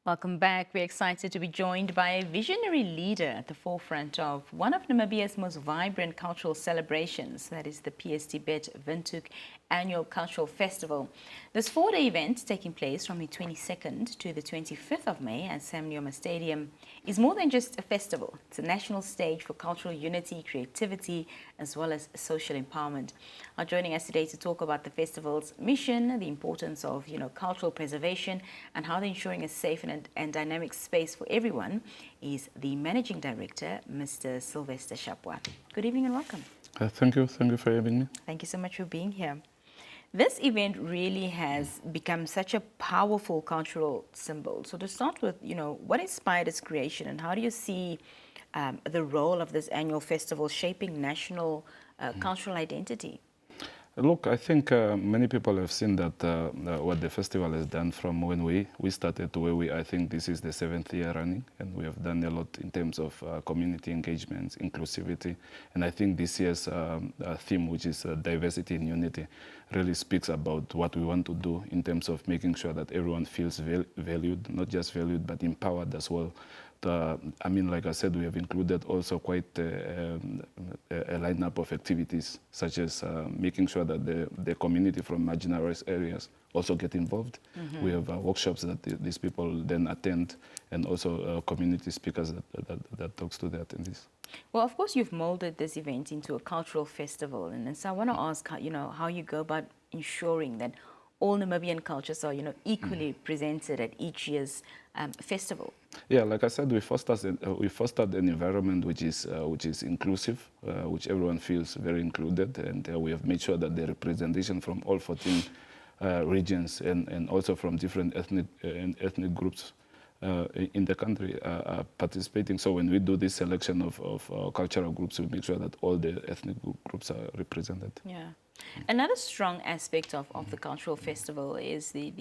Welcome back. We're excited to be joined by a visionary leader at the forefront of one of Namibia's most vibrant cultural celebrations, that is the PSTBET Windhoek Annual Cultural Festival. This four-day event, taking place from the 22nd to the 25th of May at Sam Nujoma Stadium, is more than just a festival. It's a national stage for cultural unity, creativity, as well as social empowerment. Joining us today to talk about the festival's mission, the importance of cultural preservation, and how they're ensuring a safe and dynamic space for everyone is the Managing Director, Mr. Sylvester Shapwa. Good evening and welcome. Thank you for having me. Thank you so much for being here. This event really has become such a powerful cultural symbol. So to start with, what inspired its creation and how do you see the role of this annual festival shaping national cultural identity? Look, I think many people have seen that what the festival has done from when we started to where we I think this is the 7th year running, and we have done a lot in terms of community engagements, inclusivity, and I think this year's theme, which is diversity and unity, really speaks about what we want to do in terms of making sure that everyone feels valued, not just valued, but empowered as well. Like I said, we have included also quite a lineup of activities, such as making sure that the community from marginalized areas also get involved. Mm-hmm. We have workshops that these people then attend, and also community speakers that talks to the attendees. Well, of course, you've molded this event into a cultural festival, and so I want to ask, how you go about ensuring that all Namibian cultures are, equally presented at each year's festival. Yeah, like I said, we fostered an environment which is inclusive, which everyone feels very included, and we have made sure that the representation from all 14 regions and also from different ethnic groups in the country are participating. So when we do this selection of cultural groups, we make sure that all the ethnic groups are represented. Yeah. Another strong aspect of the cultural festival is the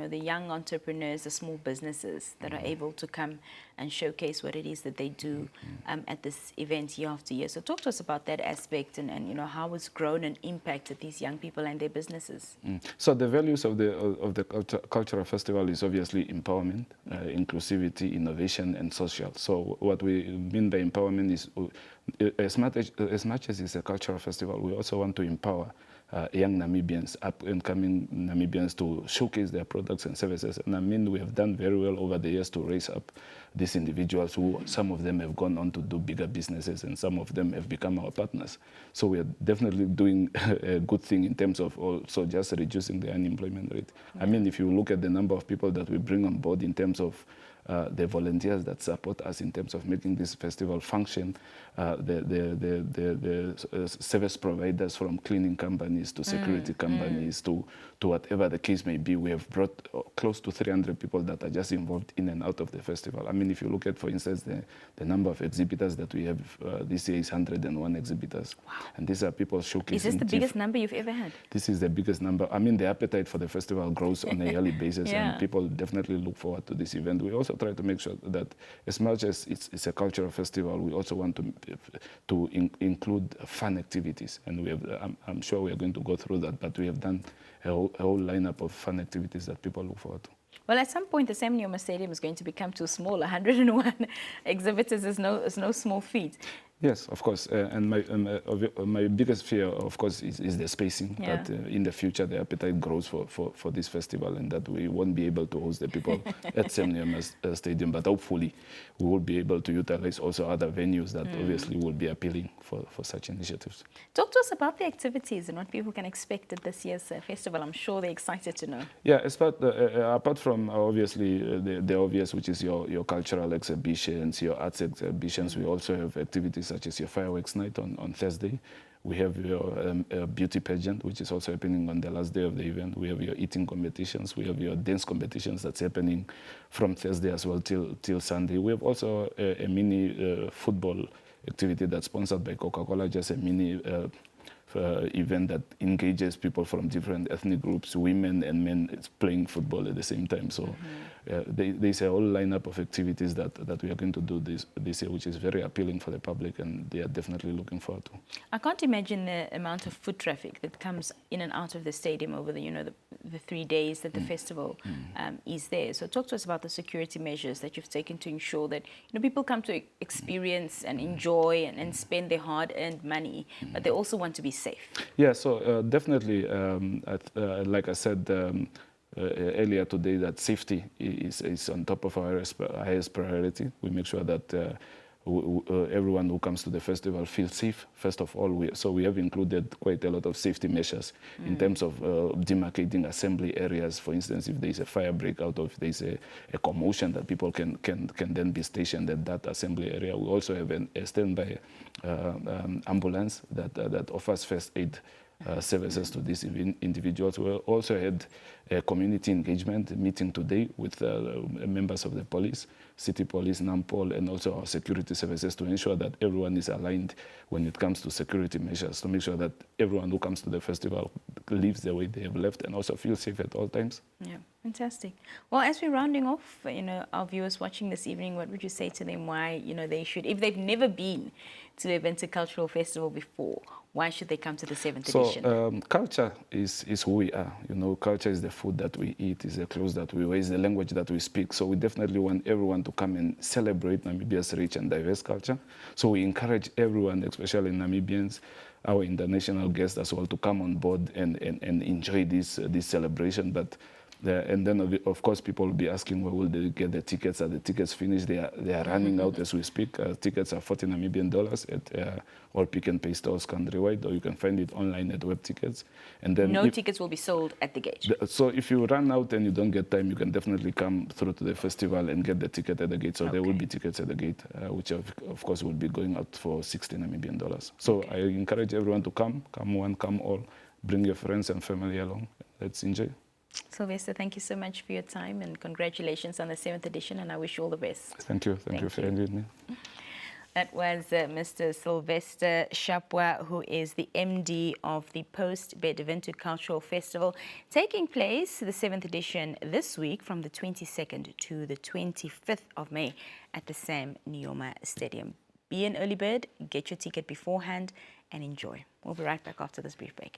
young entrepreneurs, the small businesses that are able to come and showcase what it is that they do at this event year after year. So talk to us about that aspect and how it's grown and impacted these young people and their businesses. So the values of the cultural festival is obviously empowerment, inclusivity, innovation, and social. So what we mean by empowerment is as much as it's a cultural festival, we also want to empower young Namibians, up-and-coming Namibians, to showcase their products and services. And we have done very well over the years to raise up these individuals who, some of them have gone on to do bigger businesses, and some of them have become our partners. So we are definitely doing a good thing in terms of also just reducing the unemployment rate. Mm-hmm. If you look at the number of people that we bring on board in terms of the volunteers that support us in terms of making this festival function, the service providers, from cleaning companies to security companies to whatever the case may be. We have brought close to 300 people that are just involved in and out of the festival. If you look at, for instance, the number of exhibitors that we have this year is 101 exhibitors. Wow. And these are people showcasing. Is this the biggest number you've ever had? This is the biggest number. The appetite for the festival grows on a yearly basis, and people definitely look forward to this event. We also try to make sure that as much as it's a cultural festival, we also want to include fun activities. And we have, I'm sure we are going to go through that, but we have done a whole lineup of fun activities that people look forward to. Well, at some point, the Sam Nujoma Stadium is going to become too small. 101 exhibitors is no small feat. Yes, of course. And my biggest fear, of course, is the spacing. Yeah. That in the future, the appetite grows for this festival, and that we won't be able to host the people at Sam Nujoma Stadium. But hopefully, we will be able to utilize also other venues that obviously will be appealing for such initiatives. Talk to us about the activities and what people can expect at this year's festival. I'm sure they're excited to know. Yeah, apart from obviously the obvious, which is your cultural exhibitions, your arts exhibitions, we also have activities such as your fireworks night on Thursday. We have your beauty pageant, which is also happening on the last day of the event. We have your eating competitions. We have your dance competitions that's happening from Thursday as well till Sunday. We have also a mini football activity that's sponsored by Coca-Cola, just a mini event that engages people from different ethnic groups, women and men playing football at the same time. So there's a whole lineup of activities that we are going to do this year, which is very appealing for the public, and they are definitely looking forward to. I can't imagine the amount of foot traffic that comes in and out of the stadium over the the 3 days that the festival is there. So talk to us about the security measures that you've taken to ensure that people come to experience and enjoy and spend their hard-earned money, but they also want to be safe. Yeah, so definitely, like I said earlier today, that safety is on top of our highest priority. We make sure that everyone who comes to the festival feels safe, first of all. So we have included quite a lot of safety measures in terms of demarcating assembly areas. For instance, if there is a fire breakout or if there is a commotion, that people can then be stationed at that assembly area. We also have a standby ambulance that offers first aid services to these individuals. We also had a community engagement meeting today with members of the police, city police, NAMPOL, and also our security services to ensure that everyone is aligned when it comes to security measures, to make sure that everyone who comes to the festival lives the way they have left and also feels safe at all times. Yeah, fantastic. Well, as we're rounding off, our viewers watching this evening, what would you say to them why, they should, if they've never been to the Windhoek Cultural Festival before, why should they come to the 7th edition? So culture is who we are. Culture is the food that we eat, is the clothes that we wear, is the language that we speak. So we definitely want everyone to come and celebrate Namibia's rich and diverse culture. So we encourage everyone, especially Namibians, our international guests as well, to come on board and enjoy this celebration. But and then, of course, people will be asking, where will they get the tickets? Are the tickets finished? They are running out as we speak. Tickets are 40 Namibian dollars at all Pick and Pay stores countrywide, or you can find it online at Web Tickets. And then no tickets will be sold at the gate. So if you run out and you don't get time, you can definitely come through to the festival and get the ticket at the gate. So there will be tickets at the gate, which of course will be going out for 60 Namibian dollars. So I encourage everyone to come one, come all, bring your friends and family along. Let's enjoy. Sylvester, thank you so much for your time and congratulations on the 7th edition, and I wish you all the best. Thank you. Thank you for having me. That was Mr. Sylvester Shapwa, who is the MD of the PSTBET Windhoek Cultural Festival, taking place, the 7th edition, this week from the 22nd to the 25th of May at the Sam Nujoma Stadium. Be an early bird, get your ticket beforehand and enjoy. We'll be right back after this brief break.